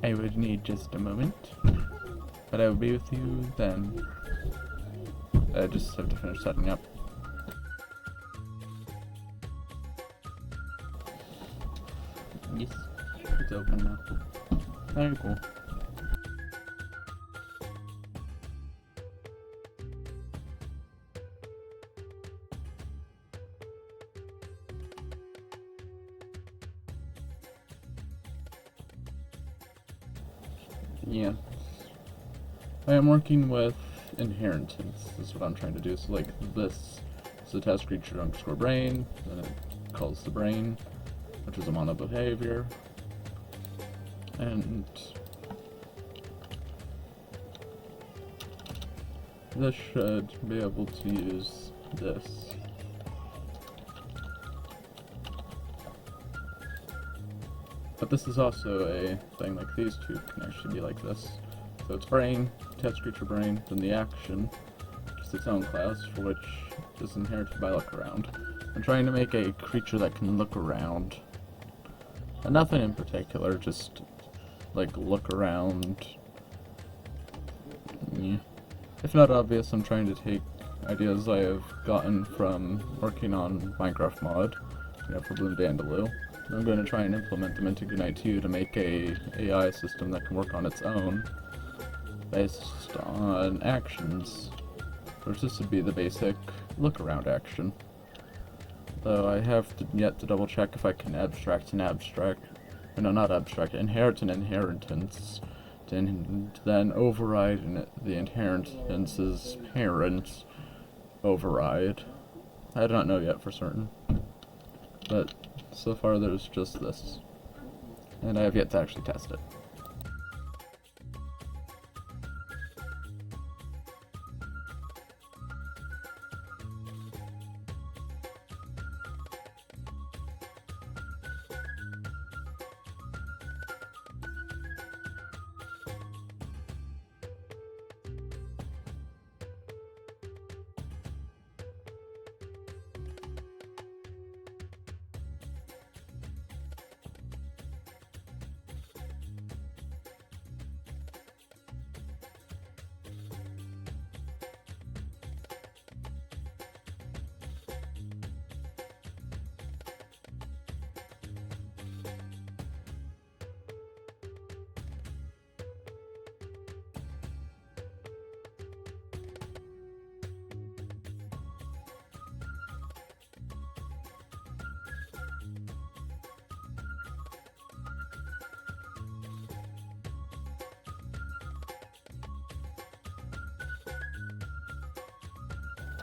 I would need just a moment, but I will be with you then. I just have to finish setting up. Yes, it's open now. Very cool. Yeah. I am working with inheritance, is what I'm trying to do. So like this is a test creature underscore brain, then it calls the brain, which is a mono behavior. And this should be able to use this. But this is also a thing like these two can actually be like this. So it's brain, test creature brain, then the action, just its own class, for which is inherited by look around. I'm trying to make a creature that can look around. And nothing in particular, just like look around. Yeah. If not obvious, I'm trying to take ideas I have gotten from working on Minecraft mod, for Bloom Dandaloo. I'm going to try and implement them into GNty to make a AI system that can work on its own, based on actions. Which this would be the basic look around action. Though I have yet to double check if I can abstract an abstract. No, not abstract, inherit an inheritance, to then override the inheritance's parent override. I don't know yet for certain. But so far there's just this. And I have yet to actually test it.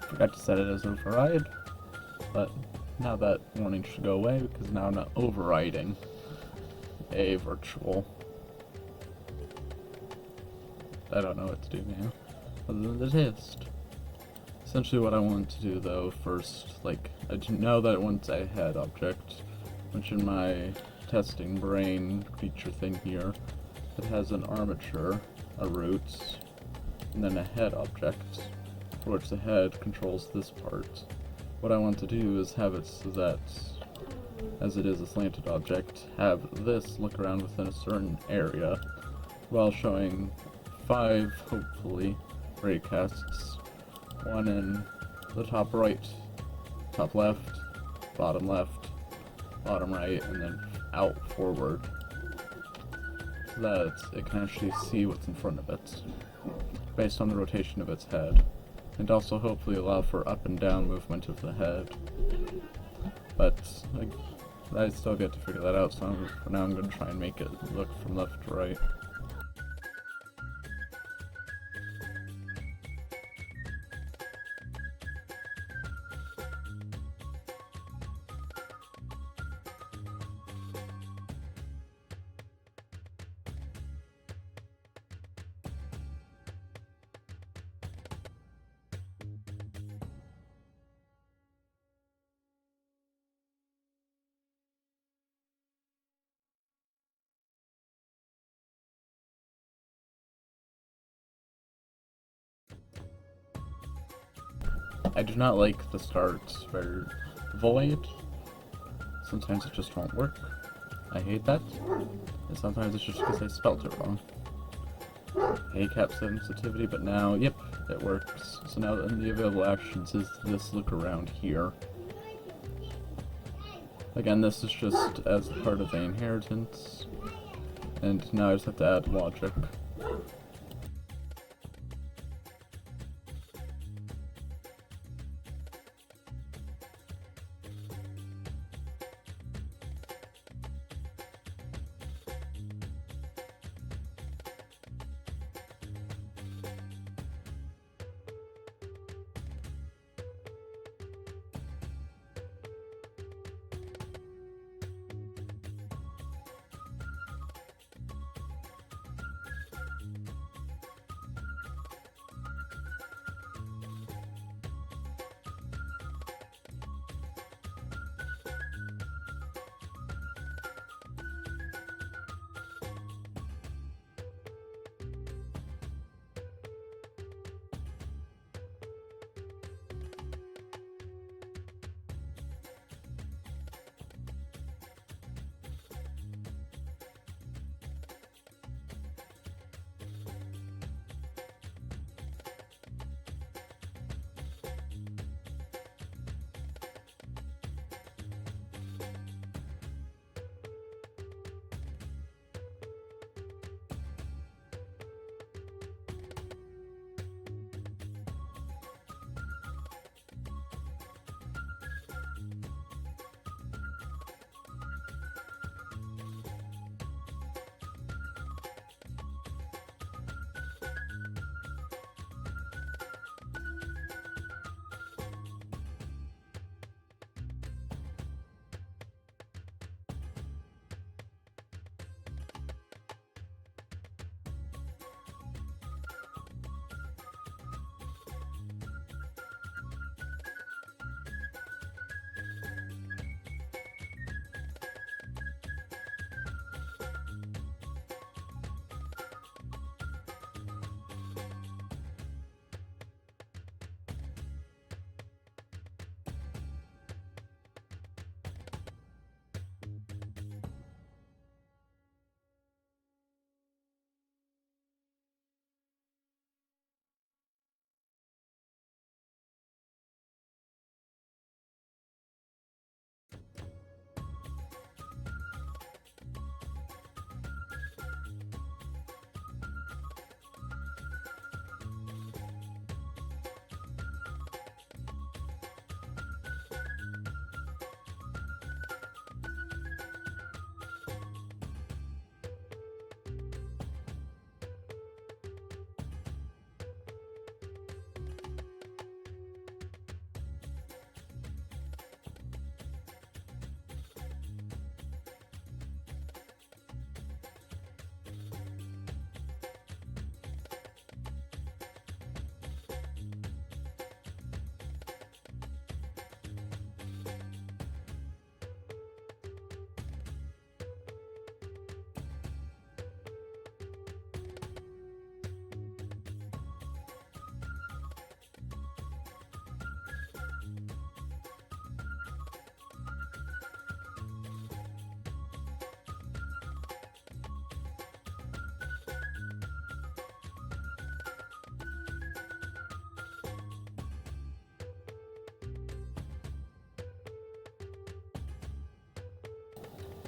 Forgot to set it as override, but now that warning should go away because now I'm not overriding a virtual. I don't know what to do now other than the test. Essentially what I want to do though first, like I know that it wants a head object, which in my testing brain creature thing here, it has an armature, a root, and then a head object, for which the head controls this part. What I want to do is have it so that, as it is a slanted object, have this look around within a certain area, while showing 5, hopefully, raycasts. One in the top right, top left, bottom right, and then out forward, so that it can actually see what's in front of it, based on the rotation of its head. And also hopefully allow for up and down movement of the head. But I still get to figure that out, so for now I'm going to try and make it look from left to right. I do not like the start for void. Sometimes it just won't work. I hate that. And sometimes it's just because I spelled it wrong. A cap sensitivity, but now, yep, it works. So now in the available actions is this look around here. Again, this is just as part of the inheritance, and now I just have to add logic.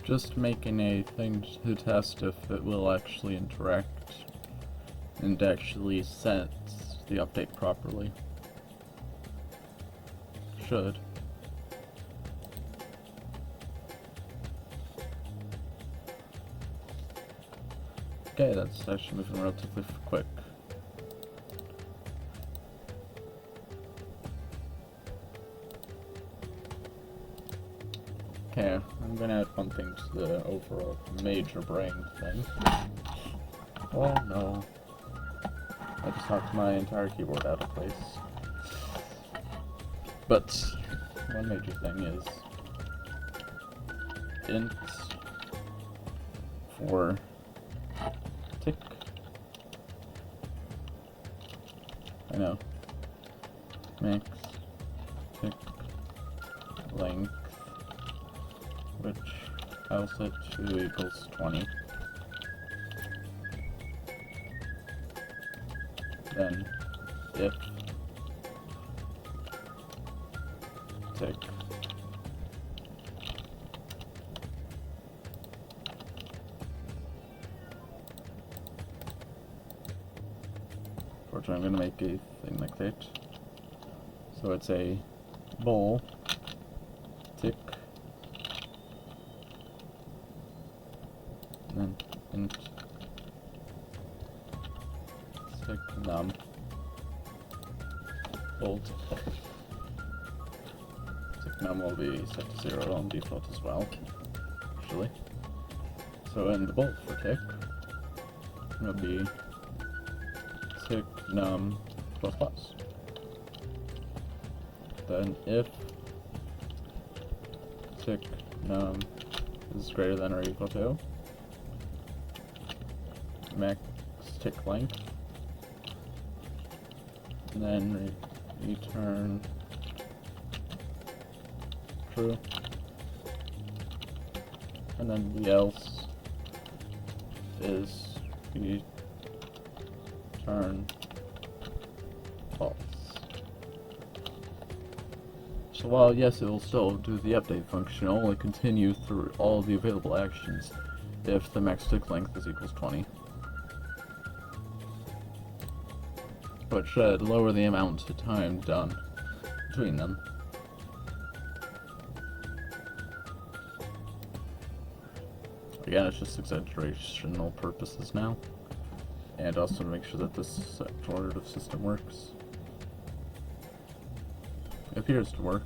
Just making a thing to test if it will actually interact and actually sense the update properly. Should. Okay, that's actually moving relatively quick. Okay, I'm gonna add one thing to the overall major brain thing. Oh no. I just knocked my entire keyboard out of place. But one major thing is int for tick. I know. Max tick length, which I'll set to equals 20. then if tick Fortunately, I'm going to make a thing like that. So it's a bool tick, and then int tick num bool tick. Tick num will be set to 0 on default as well, actually. So in the bool for tick, it'll be tick num plus plus. Then if tick num is greater than or equal to max tick length, and then return true, and then the else is return false. So while yes, it will still do the update function, it will only continue through all the available actions if the max tick length is equals 20. So it should lower the amount of time done between them. Again, it's just exaggerational purposes now, and also to make sure that this sort of system works. It appears to work.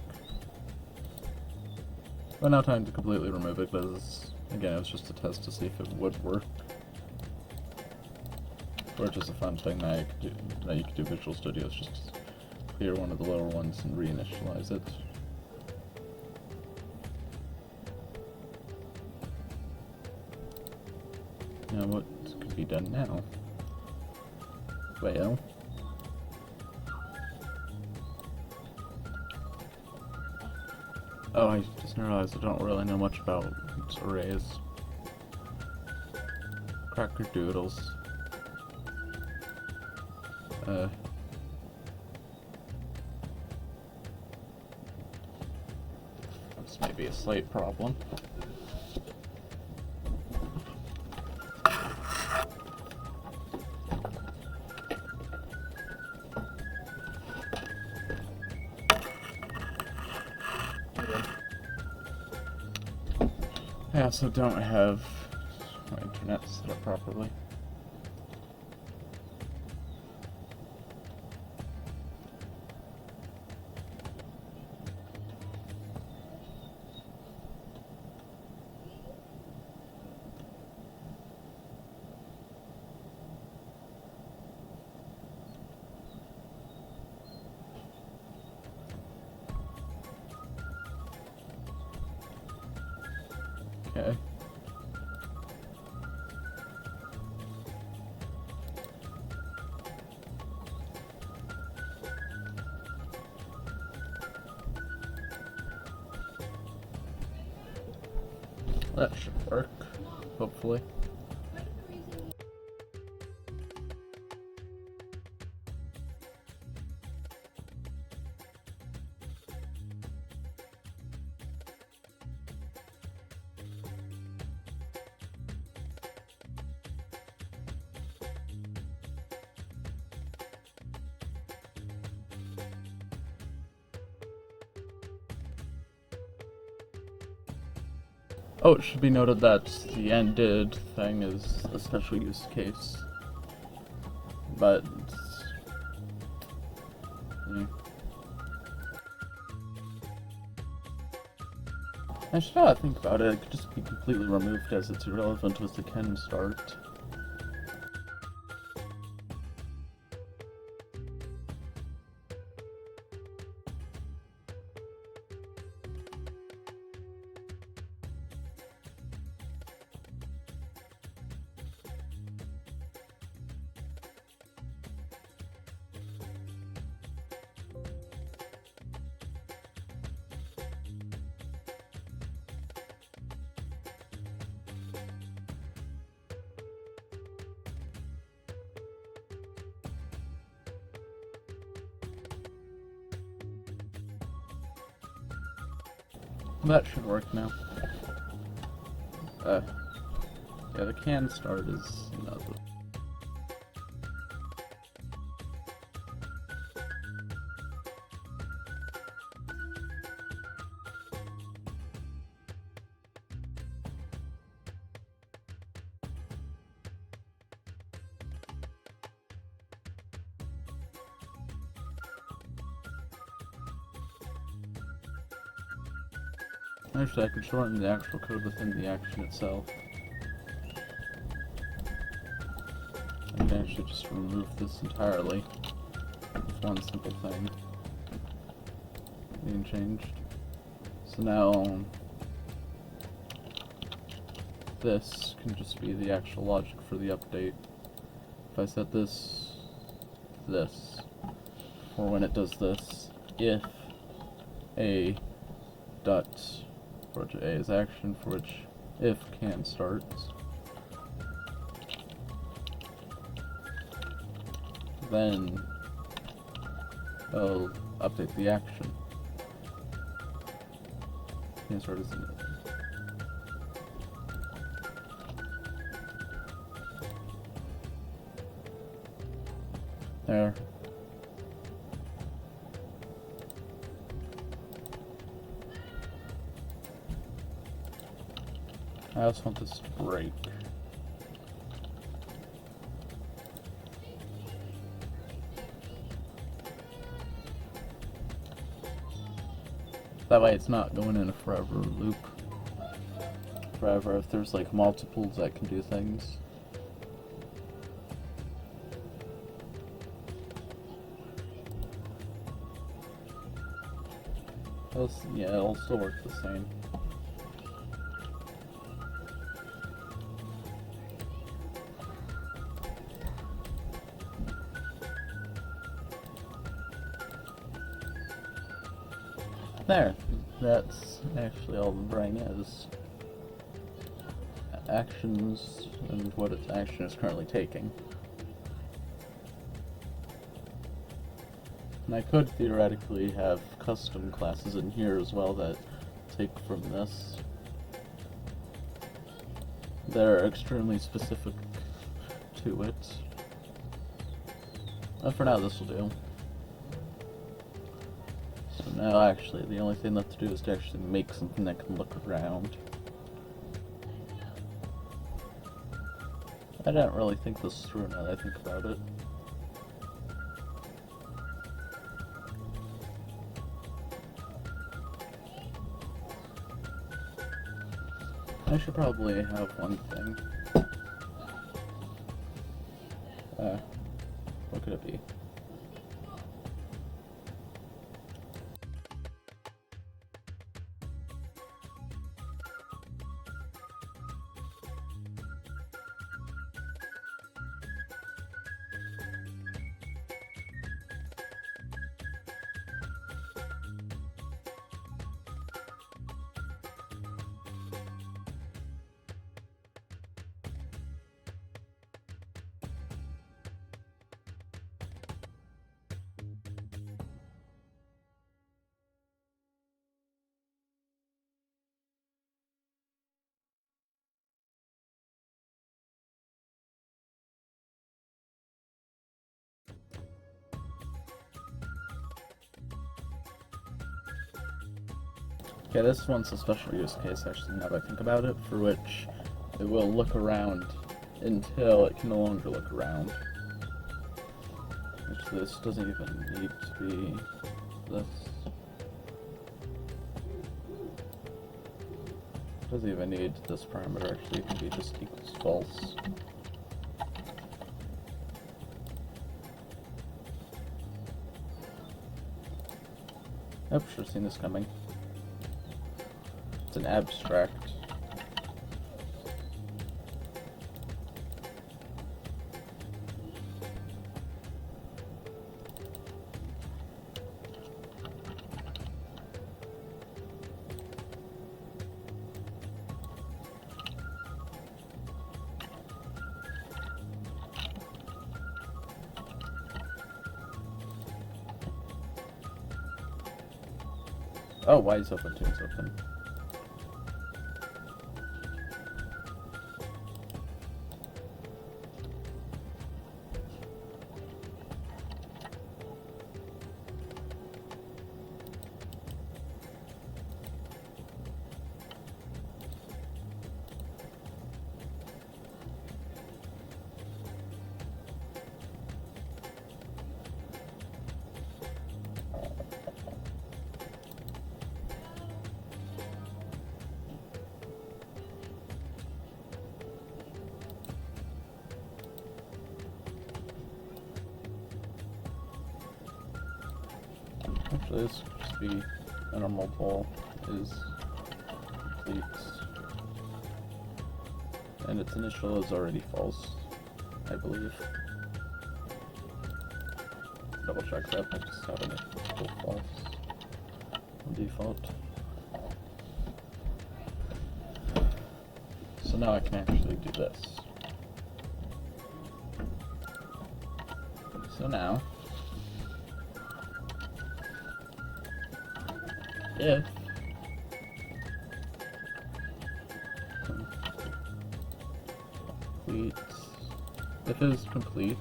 But now time to completely remove it, because, again, it was just a test to see if it would work. Or just a fun thing that you could do Visual Studio, is just clear one of the lower ones and reinitialize it. Now what could be done now? Well, oh, I just realized I don't really know much about arrays. Crackerdoodles. This may be a slight problem. I also don't have my internet set up properly. Okay. That should work, hopefully. Oh, it should be noted that the ended thing is a special use case. But actually, now that I think about it, it could just be completely removed as it's irrelevant with the can start. That should work now. Yeah, the can start is, Actually, I could shorten the actual code within the action itself. I can actually just remove this entirely with one simple thing being changed. So now this can just be the actual logic for the update. If I set this, or when it does this, if a dot, for which a is action, for which if can starts, then I'll update the action. Can start as there. I also want this to break. That way it's not going in a forever loop. Forever, if there's like multiples that can do things. Yeah, it'll still work the same. There. That's actually all the brain is. Actions and what its action is currently taking. And I could theoretically have custom classes in here as well that take from this. They're extremely specific to it. But for now, this will do. So now, actually, the only thing left to do is to actually make something that can look around. I didn't really think this through now that I think about it. I should probably have one thing. What could it be? Okay, this one's a special use case, actually, now that I think about it, for which it will look around until it can no longer look around. Which this doesn't even need to be this. Doesn't even need this parameter, actually, it can be just equals false. I've sure seen this coming. It's an abstract. Oh, why is open? Tune's open. Actually, this could just be a normal poll is complete. And its initial is already false, I believe. Double check that, I just have an initial false on default. So now I can actually do this. So now, if complete, if it is complete,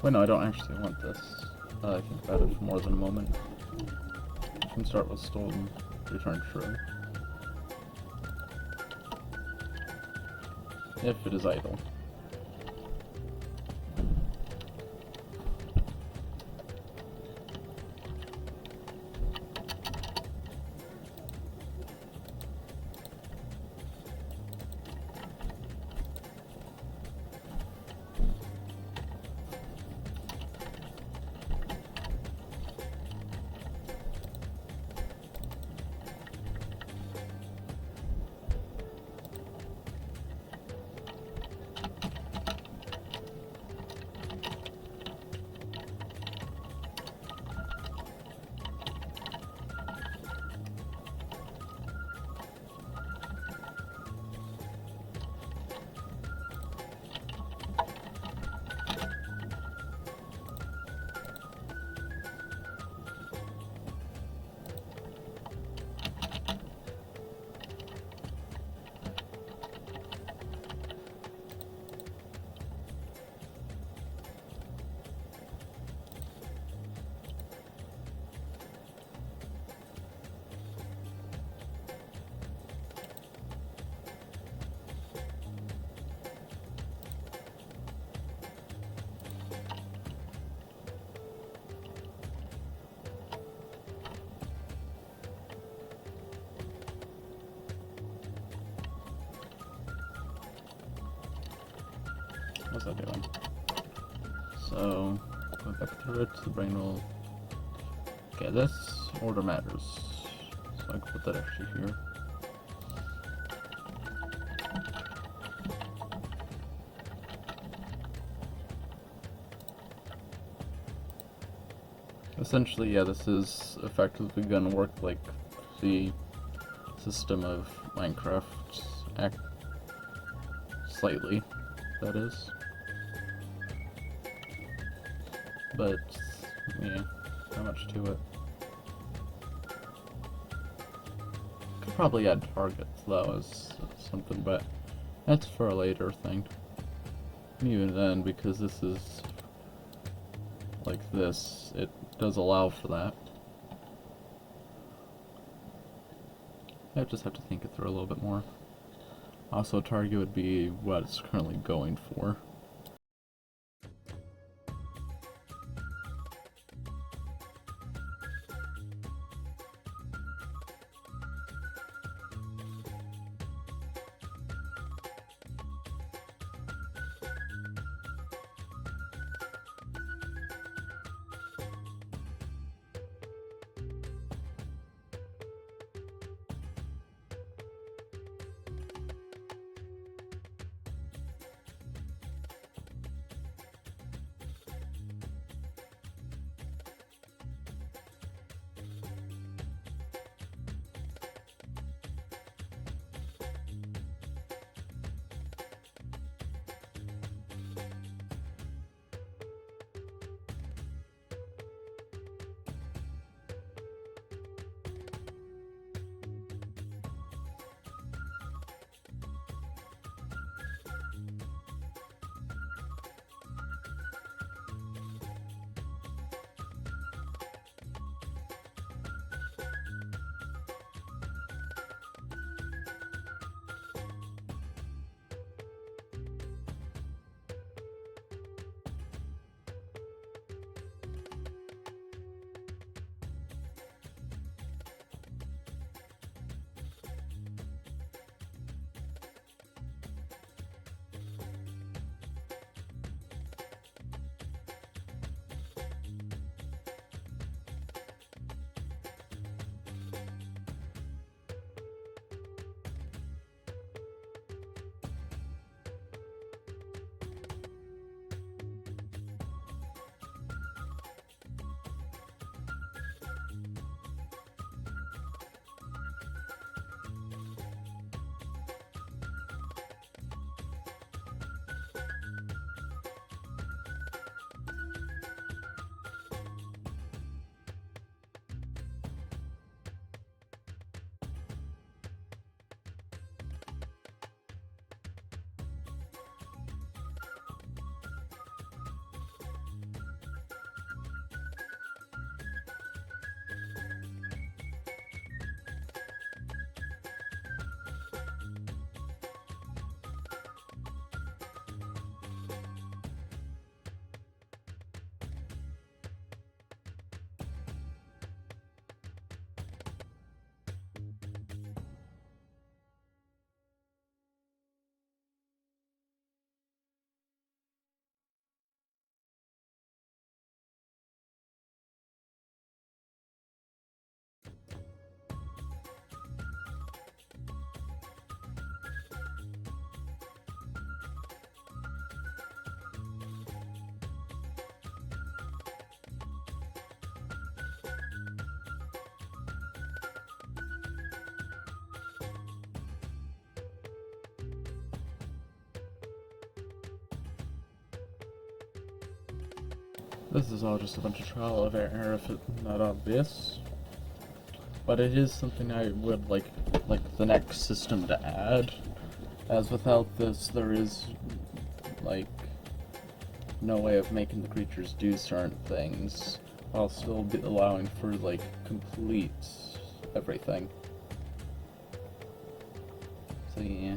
wait, no, I don't actually want this. I think about it for more than a moment. I can start with stolen, return true. If it is idle. What's that doing? So, going back through it, the brain will... Okay, this order matters. So I can put that actually here. Essentially, yeah, this is effectively going to work like the system of Minecraft, slightly, that is. But, yeah, not much to it. Could probably add targets, though, as something, but that's for a later thing. Even then, because this is like this, it does allow for that. I just have to think it through a little bit more. Also, target would be what it's currently going for. This is all just a bunch of trial of error if it's not obvious. But it is something I would like the next system to add, as without this there is like no way of making the creatures do certain things while still allowing for like complete everything. So yeah.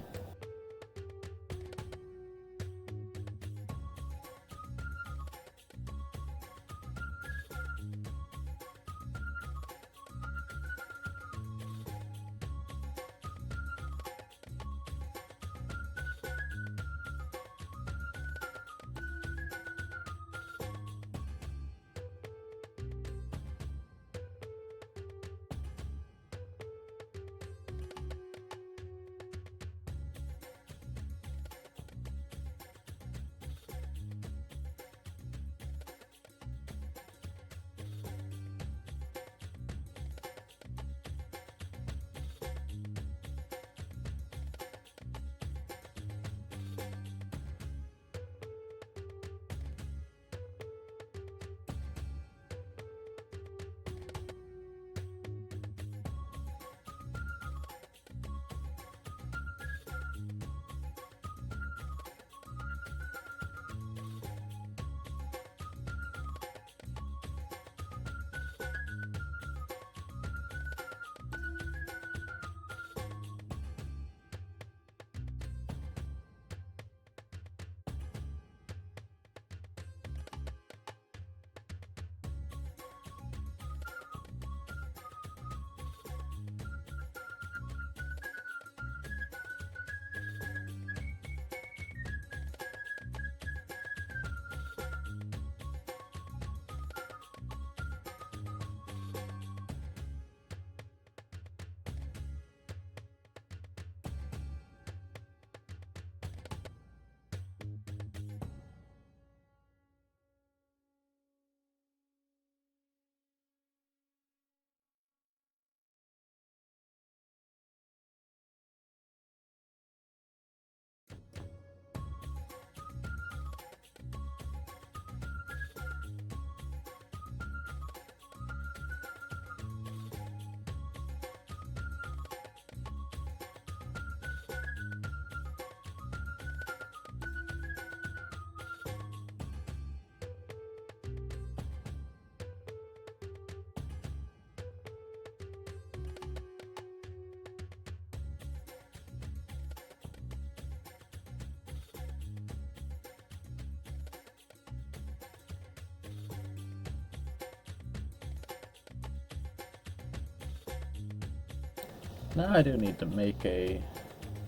Now I do need to make a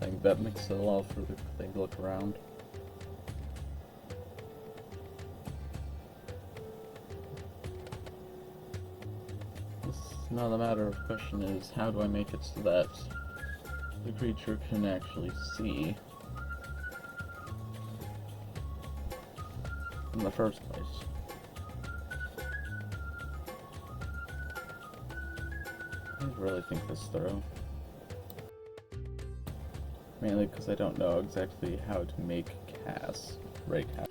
thing that makes it allow for the thing to look around. Now the matter of question is, how do I make it so that the creature can actually see in the first place? I need to really think this through. Mainly because I don't know exactly how to make casts right now.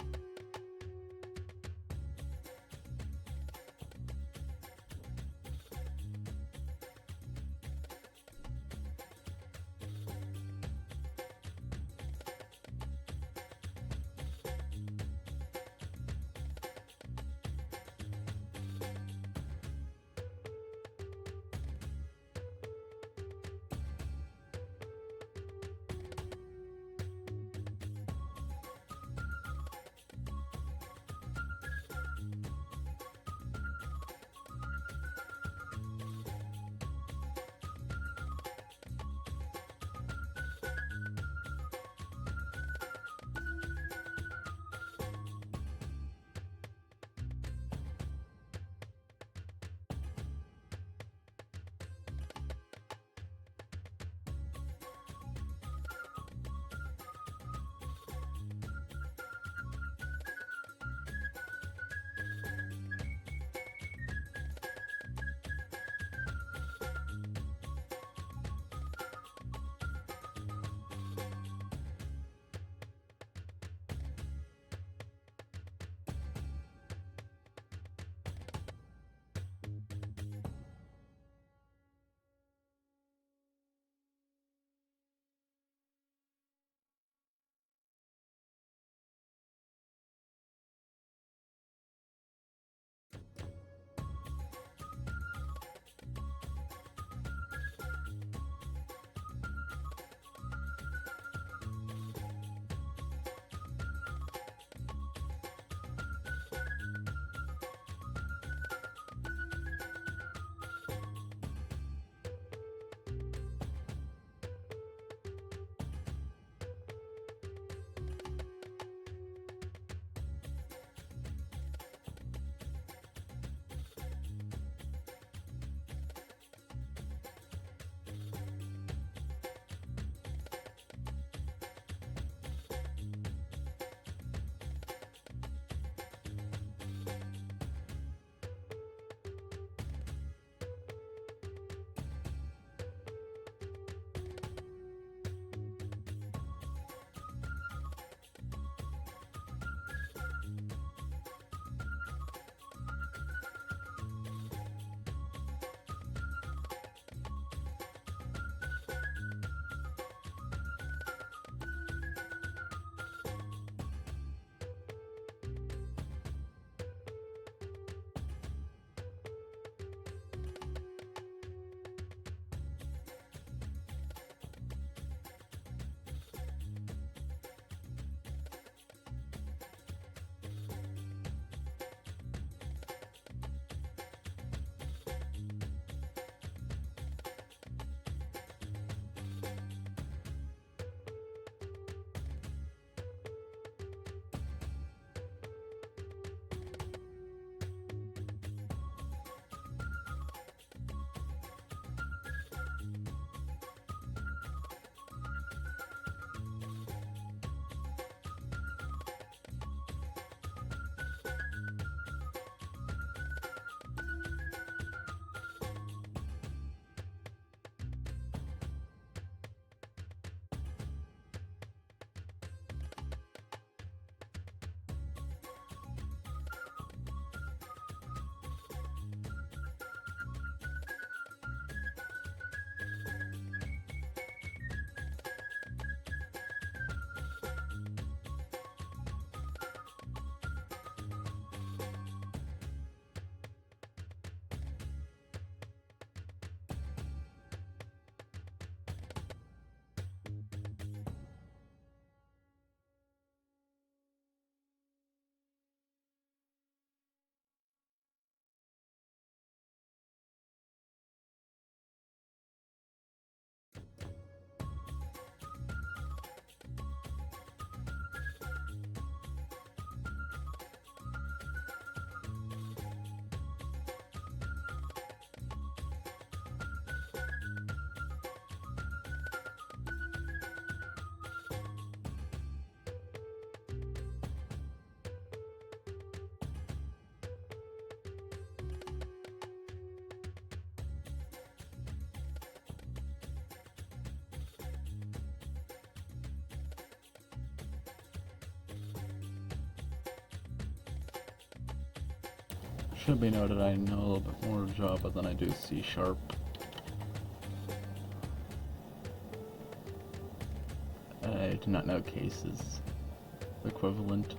Should be noted I know a little bit more Java than I do C#. I do not know cases equivalent.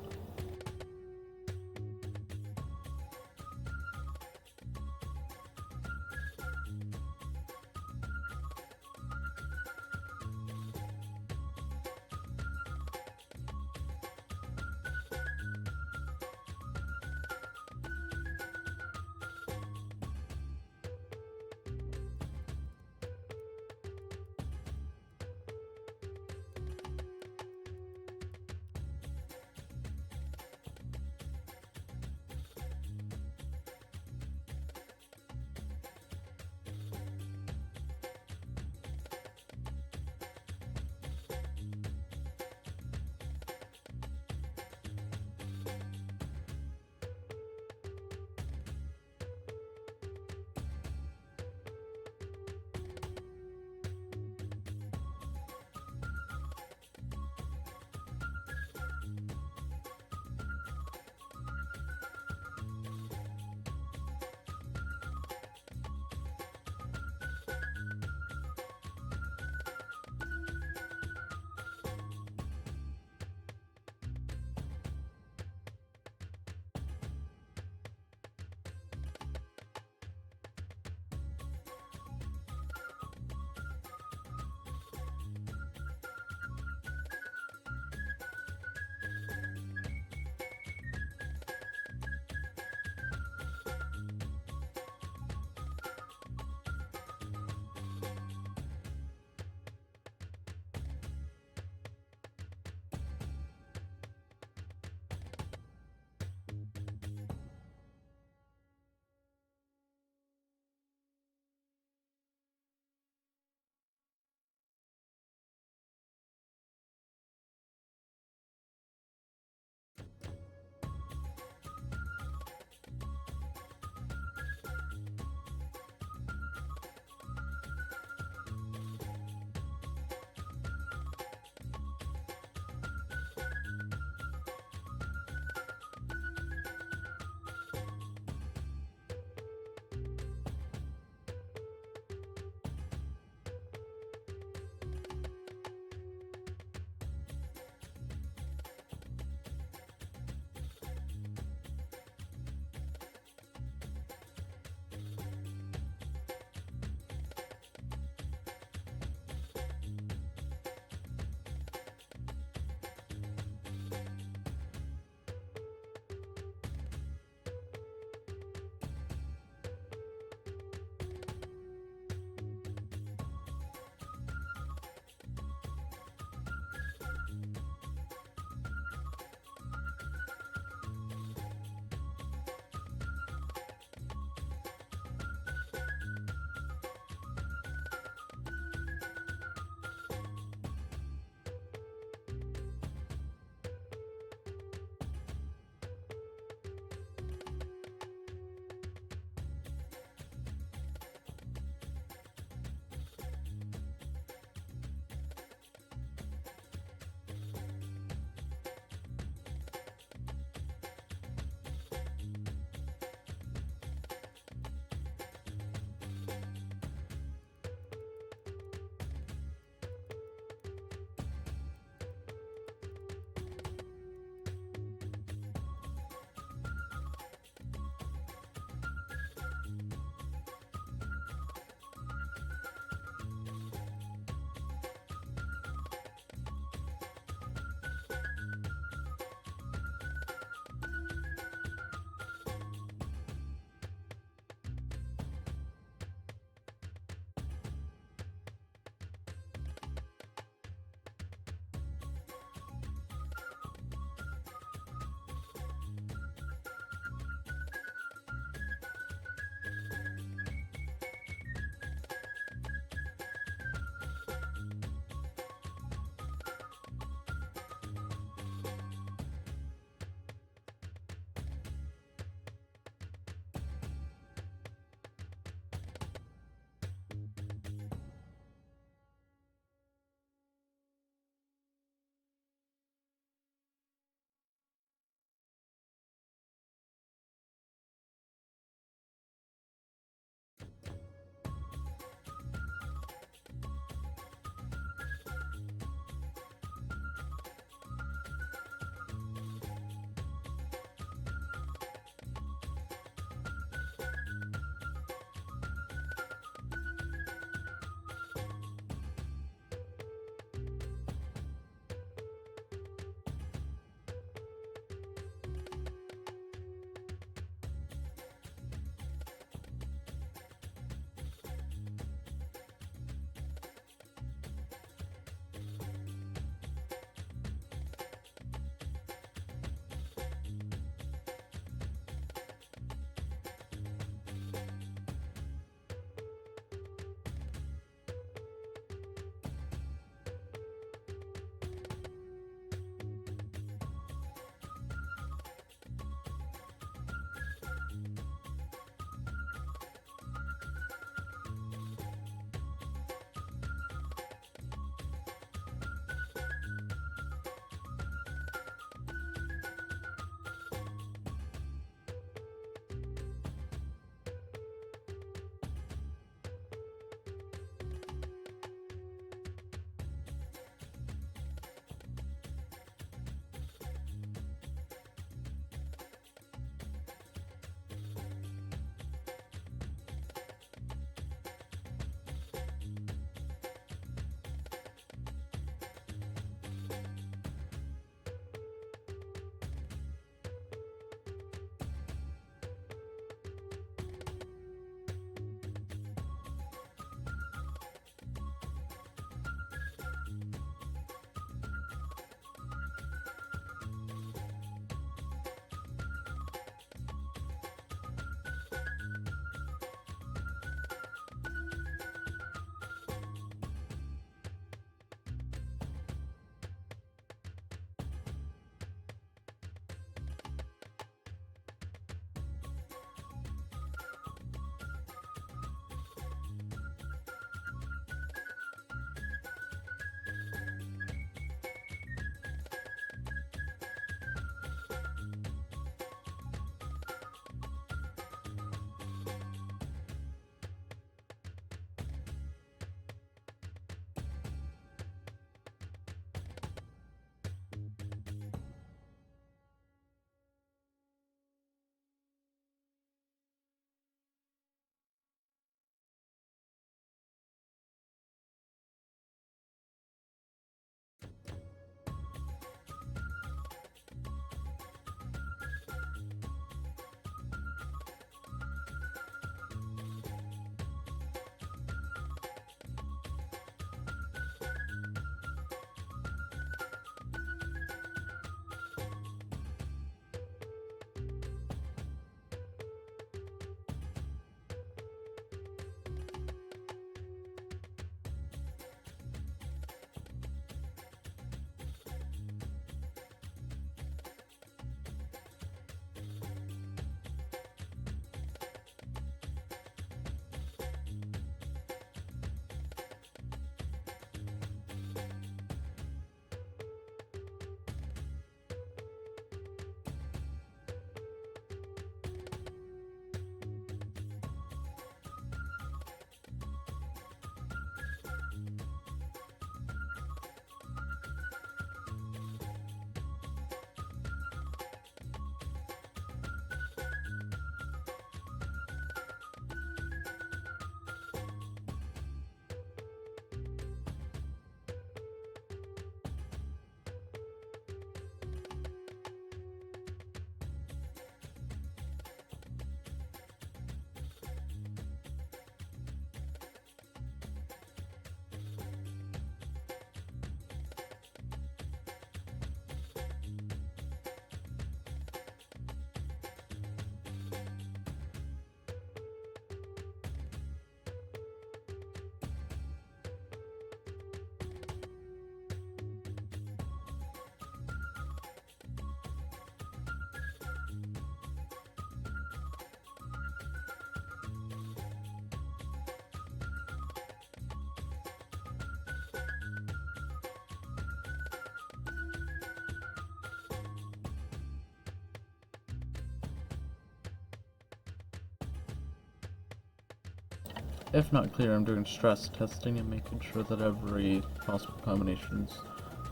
If not clear, I'm doing stress testing and making sure that every possible combination's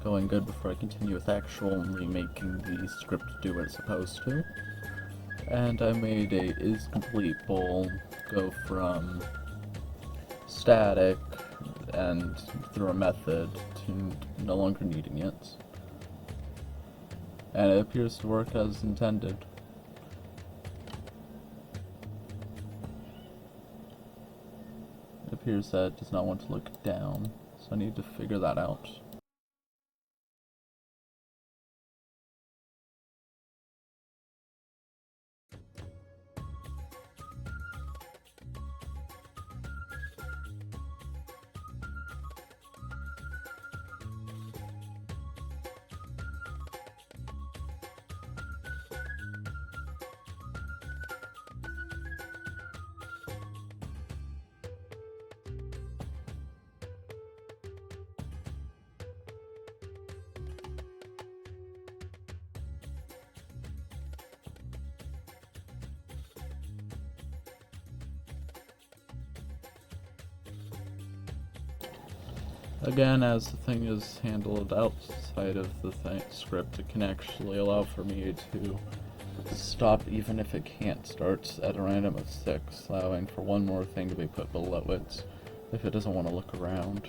going good before I continue with actually making the script do what it's supposed to. And I made a is complete bool go from static and through a method to no longer needing it. And it appears to work as intended. It appears that it does not want to look down, so I need to figure that out. Again, as the thing is handled outside of the script, it can actually allow for me to stop even if it can't start at a random of 6, allowing for one more thing to be put below it if it doesn't want to look around.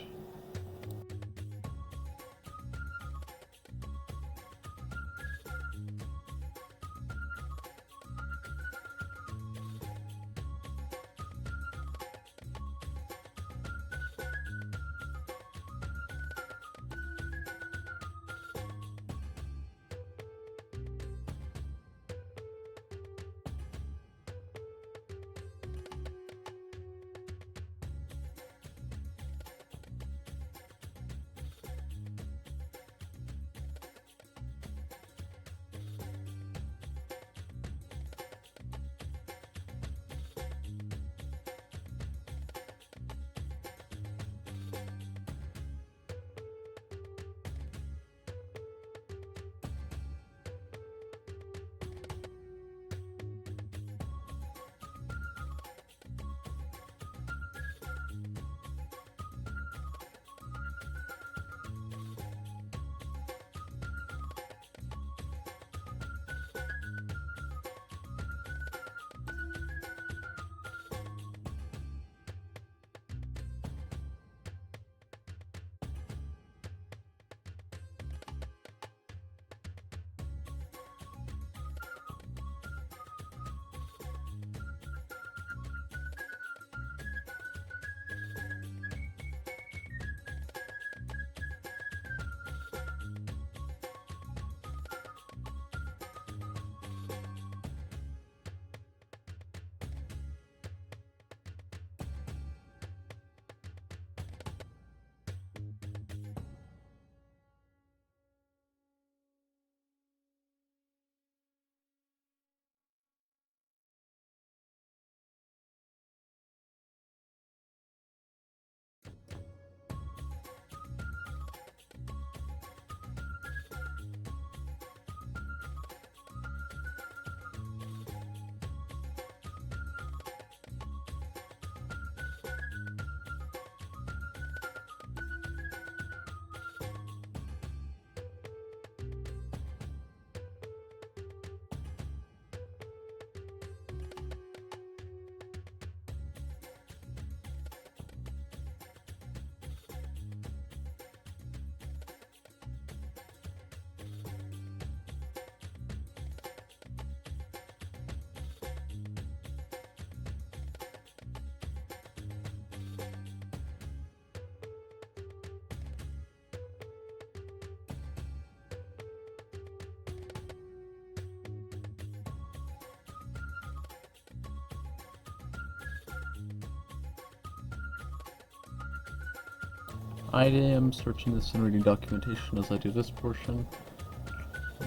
I am searching this and reading documentation as I do this portion,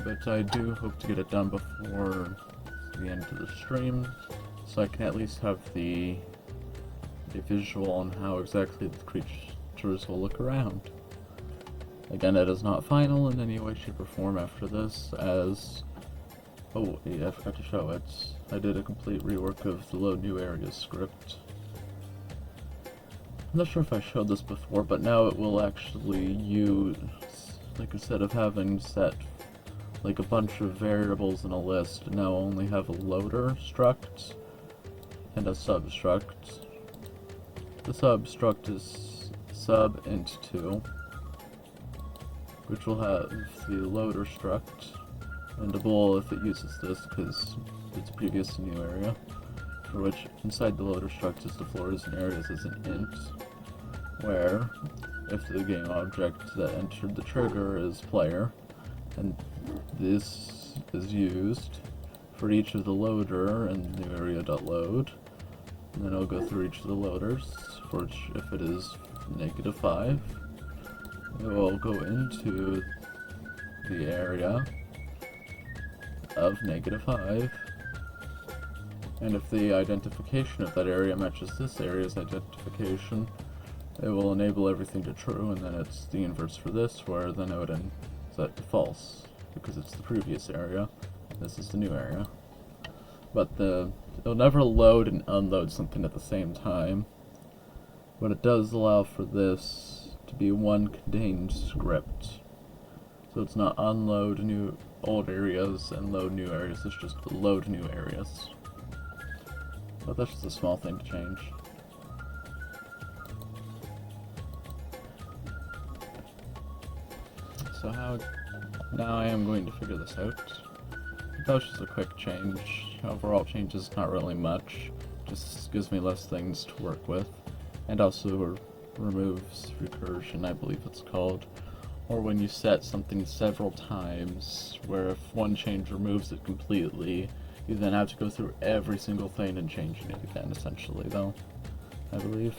but I do hope to get it done before the end of the stream, so I can at least have the visual on how exactly the creatures will look around. Again, it is not final in any way, shape, or form after this, as... Oh, yeah, I forgot to show it. I did a complete rework of the Load New Areas script. I'm not sure if I showed this before, but now it will actually use, like instead of having set like a bunch of variables in a list, now only have a loader struct and a substruct. The substruct is sub int 2, which will have the loader struct and a bool if it uses this because it's previous to new area, for which inside the loader struct is the floors and areas as an int, where if the game object that entered the trigger is player, and this is used for each of the loader and new area.load, and then it'll go through each of the loaders, for which if it is -5, it will go into the area of -5, and if the identification of that area matches this area's identification, it will enable everything to true, and then it's the inverse for this, where then it would set to false, because it's the previous area, this is the new area. But it'll never load and unload something at the same time, but it does allow for this to be one contained script. So it's not unload new old areas and load new areas, it's just load new areas. But that's just a small thing to change. So now I am going to figure this out. That was just a quick change. Overall change is not really much, just gives me less things to work with, and also removes recursion, I believe it's called, or when you set something several times, where if one change removes it completely, you then have to go through every single thing and changing it again, essentially, though, I believe.